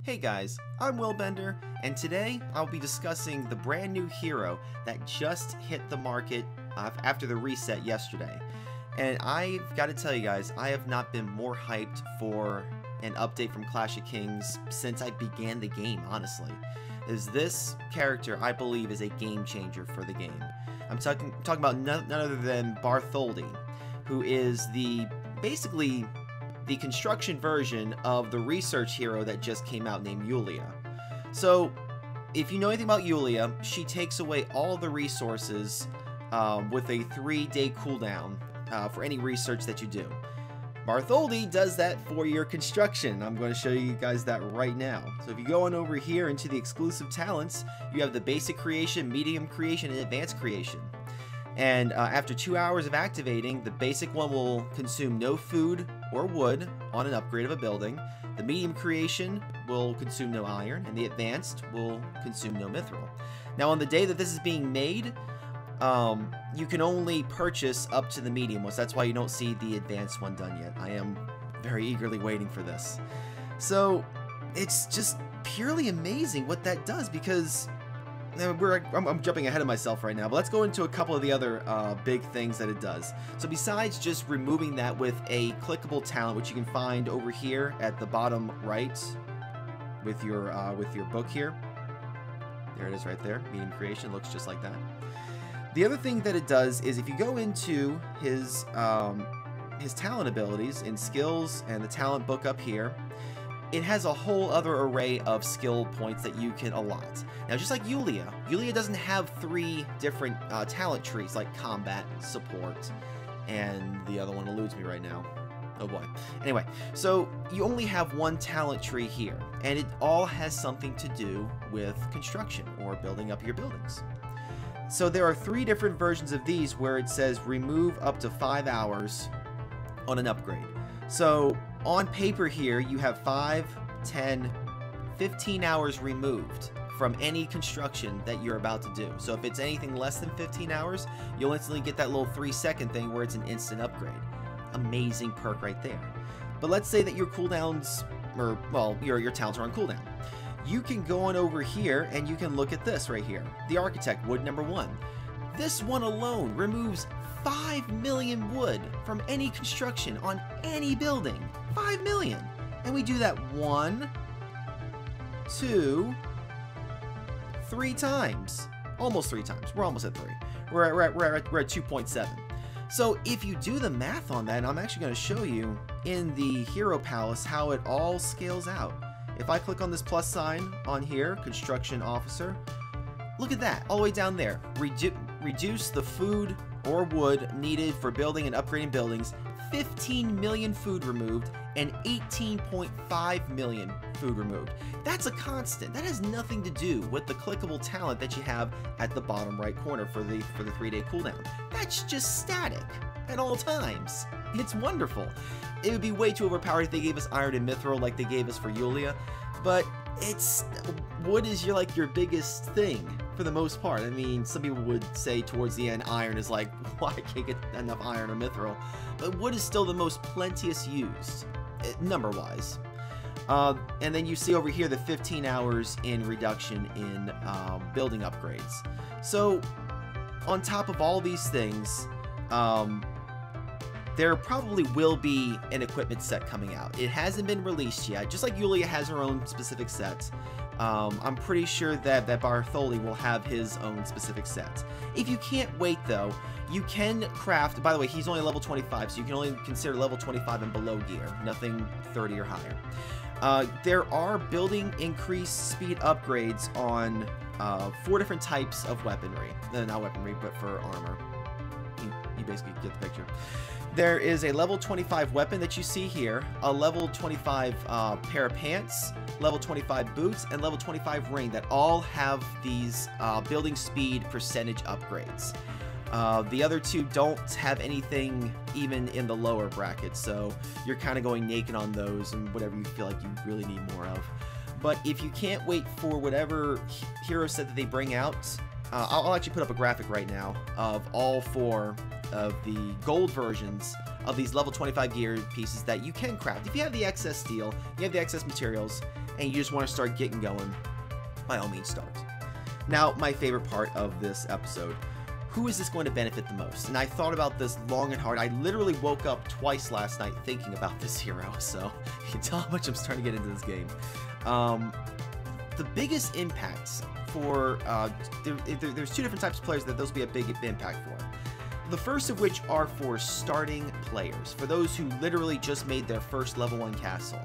Hey guys, I'm Willbender, and today I'll be discussing the brand new hero that just hit the market after the reset yesterday. And I've got to tell you guys, I have not been more hyped for an update from Clash of Kings since I began the game, honestly. This character, I believe, is a game changer for the game. I'm talking about none other than Bartholdi, who is basically the construction version of the research hero that just came out named Yulia. So, if you know anything about Yulia, she takes away all the resources with a 3-day cooldown for any research that you do. Bartholdi does that for your construction. I'm going to show you guys that right now. So if you go on over here into the exclusive talents, you have the basic creation, medium creation, and advanced creation. And after 2 hours of activating, the basic one will consume no food or wood on an upgrade of a building. The medium creation will consume no iron, and the advanced will consume no mithril. Now on the day that this is being made, you can only purchase up to the medium one, so that's why you don't see the advanced one done yet. I am very eagerly waiting for this. So it's just purely amazing what that does, because I'm jumping ahead of myself right now, but let's go into a couple of the other big things that it does. So besides just removing that with a clickable talent, which you can find over here at the bottom right with your book here. There it is right there. Medium creation looks just like that. The other thing that it does is if you go into his talent abilities in skills and the talent book up here, it has a whole other array of skill points that you can allot. Now, just like Yulia doesn't have 3 different talent trees like combat, support, and the other one eludes me right now. Oh boy. Anyway, so you only have 1 talent tree here, and it all has something to do with construction or building up your buildings. So there are 3 different versions of these where it says remove up to 5 hours on an upgrade. So on paper here, you have 5, 10, 15 hours removed from any construction that you're about to do. So if it's anything less than 15 hours, you'll instantly get that little 3-second thing where it's an instant upgrade. Amazing perk right there. But let's say that your cooldowns, or well, your talents are on cooldown. You can go on over here and you can look at this right here. The Architect, wood number 1. This one alone removes 5 million wood from any construction on any building. 5 million. And we do that 1, 2, 3 times. Almost 3 times. We're almost at 3. We're at 2.7. So if you do the math on that, and I'm actually going to show you in the Hero Palace how it all scales out. If I click on this plus sign on here, Construction Officer, look at that, all the way down there. Reduce the food or wood needed for building and upgrading buildings, 15 million food removed, and 18.5 million food removed. That's a constant. That has nothing to do with the clickable talent that you have at the bottom right corner for the 3-day cooldown. That's just static at all times. It's wonderful. It would be way too overpowered if they gave us iron and mithril like they gave us for Yulia, but wood is your biggest thing for the most part. I mean, some people would say towards the end iron is like, why I can't get enough iron or mithril, but wood is still the most plenteous used, number wise. And then you see over here the 15 hours in reduction in building upgrades. So on top of all these things, there probably will be an equipment set coming out. It hasn't been released yet, just like Yulia has her own specific set. I'm pretty sure that Bartholdi will have his own specific set. If you can't wait though, you can craft, by the way, he's only level 25, so you can only consider level 25 and below gear, nothing 30 or higher. There are building increased speed upgrades on 4 different types of weaponry. Not weaponry, but for armor. You basically get the picture. There is a level 25 weapon that you see here, a level 25 pair of pants, level 25 boots, and level 25 ring that all have these building speed percentage upgrades. The other 2 don't have anything even in the lower brackets, so you're kind of going naked on those and whatever you feel like you really need more of. But if you can't wait for whatever hero set that they bring out, I'll actually put up a graphic right now of all 4 of the gold versions of these level 25 gear pieces that you can craft. If you have the excess steel, you have the excess materials, and you just want to start getting going, by all means start. Now, my favorite part of this episode, who is this going to benefit the most? And I thought about this long and hard. I literally woke up twice last night thinking about this hero, so you can tell how much I'm starting to get into this game. The biggest impacts for, there's two different types of players that those will be a big impact for. The first of which are for starting players, for those who literally just made their first level 1 castle.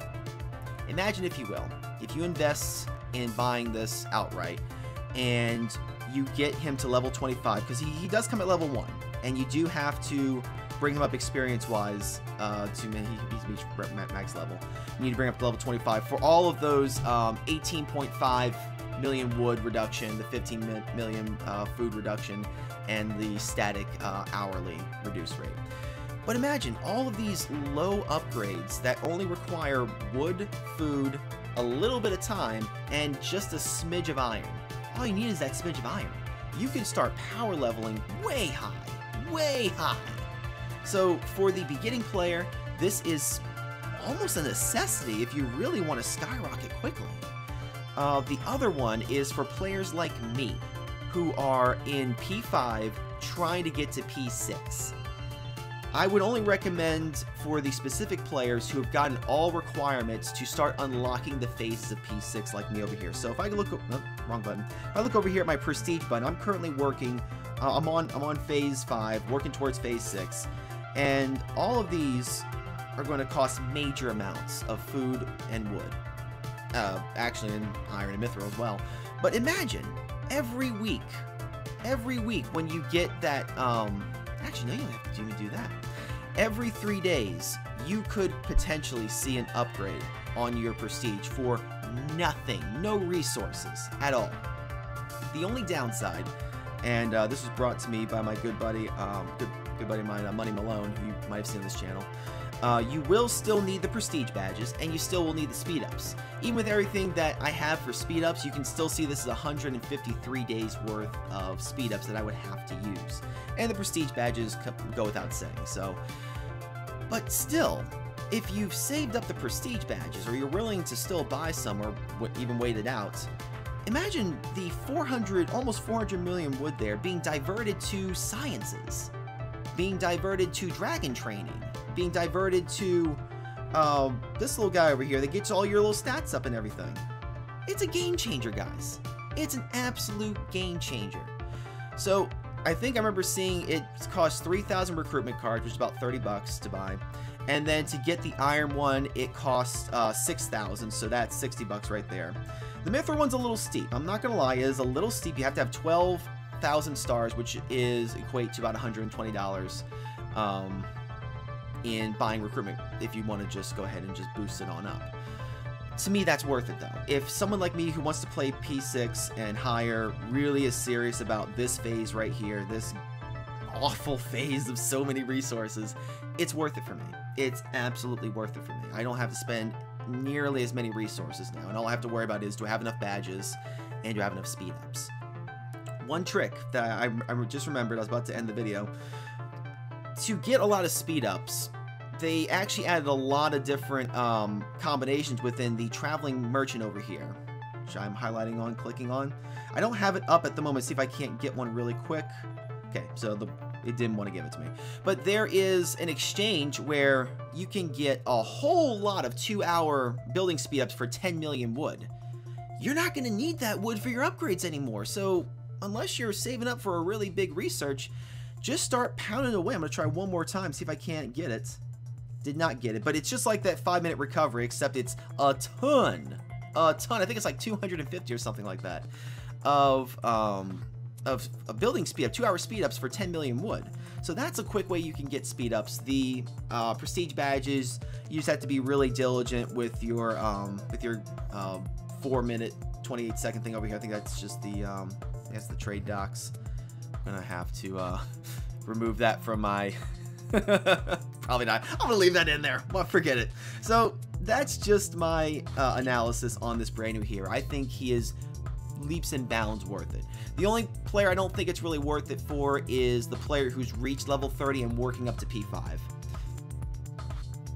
Imagine, if you will, if you invest in buying this outright, and you get him to level 25, because he does come at level 1, and you do have to bring him up experience-wise to reach max level. You need to bring him up to level 25 for all of those 18.5 million wood reduction, the 15 million food reduction, and the static hourly reduce rate. But imagine all of these low upgrades that only require wood, food, a little bit of time, and just a smidge of iron. All you need is that smidge of iron. You can start power leveling way high, way high. So for the beginning player, this is almost a necessity if you really want to skyrocket quickly. The other one is for players like me, who are in P5 trying to get to P6. I would only recommend for the specific players who have gotten all requirements to start unlocking the phases of P6 like me over here. So if I look, oh, wrong button. If I look over here at my prestige button, I'm currently working, I'm on phase 5, working towards phase 6. And all of these are going to cost major amounts of food and wood. Actually, in iron and mithril as well. But imagine, every week when you get that, actually, no, you don't have to even do that. Every 3 days, you could potentially see an upgrade on your prestige for nothing, no resources at all. The only downside, and this was brought to me by my good buddy, good buddy of mine, Money Malone, who you might have seen on this channel. You will still need the prestige badges, and you still will need the speed ups. Even with everything that I have for speed ups, you can still see this is 153 days worth of speed ups that I would have to use. And the prestige badges go without saying, so. But still, if you've saved up the prestige badges, or you're willing to still buy some, or even wait it out, imagine the almost 400 million wood there being diverted to sciences, being diverted to dragon training, being diverted to this little guy over here that gets all your little stats up and everything. It's a game changer, guys. It's an absolute game changer. So I think I remember seeing it cost 3,000 recruitment cards, which is about 30 bucks to buy. And then to get the iron one, it costs 6,000, so that's 60 bucks right there. The mithril one's a little steep. I'm not gonna lie, it is a little steep. You have to have 12,000 stars, which is equate to about $120 in buying recruitment if you want to just go ahead and just boost it on up. To me, that's worth it though. If someone like me who wants to play P6 and higher really is serious about this phase right here, this awful phase of so many resources, it's worth it for me. It's absolutely worth it for me. I don't have to spend nearly as many resources now, and all I have to worry about is, do I have enough badges and do I have enough speed ups? One trick that I just remembered, I was about to end the video. To get a lot of speed ups, they actually added a lot of different combinations within the traveling merchant over here, which I'm highlighting on, clicking on. I don't have it up at the moment. See if I can't get one really quick. Okay, so it didn't want to give it to me. But there is an exchange where you can get a whole lot of 2-hour building speed ups for 10 million wood. You're not going to need that wood for your upgrades anymore. So unless you're saving up for a really big research, just start pounding away. I'm going to try one more time, see if I can't get it. Did not get it, but it's just like that 5-minute recovery, except it's a ton. I think it's like 250 or something like that of building speed up, 2-hour speed ups for 10 million wood. So that's a quick way you can get speed ups. The prestige badges, you just have to be really diligent with your 4-minute 28-second thing over here. I think that's just that's the trade docs. I'm gonna have to remove that from my probably not. I'm gonna leave that in there. Well, forget it. So that's just my analysis on this brand new hero. I think he is leaps and bounds worth it. The only player I don't think it's really worth it for is the player who's reached level 30 and working up to P5.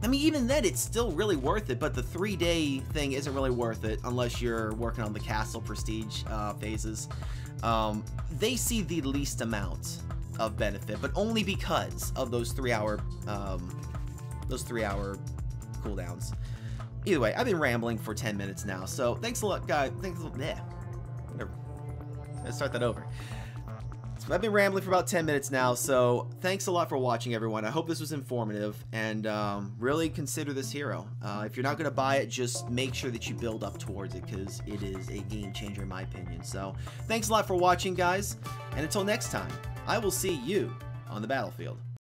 I mean, even then, it's still really worth it, but the 3-day thing isn't really worth it unless you're working on the castle prestige phases. They see the least amount of benefit, but only because of those 3-hour cooldowns. Either way, I've been rambling for 10 minutes now, so thanks a lot, guys. Thanks a lot. Yeah. Let's start that over. So I've been rambling for about 10 minutes now, so thanks a lot for watching, everyone. I hope this was informative, and really consider this hero. If you're not going to buy it, just make sure that you build up towards it, because it is a game changer in my opinion. So thanks a lot for watching, guys, and until next time, I will see you on the battlefield.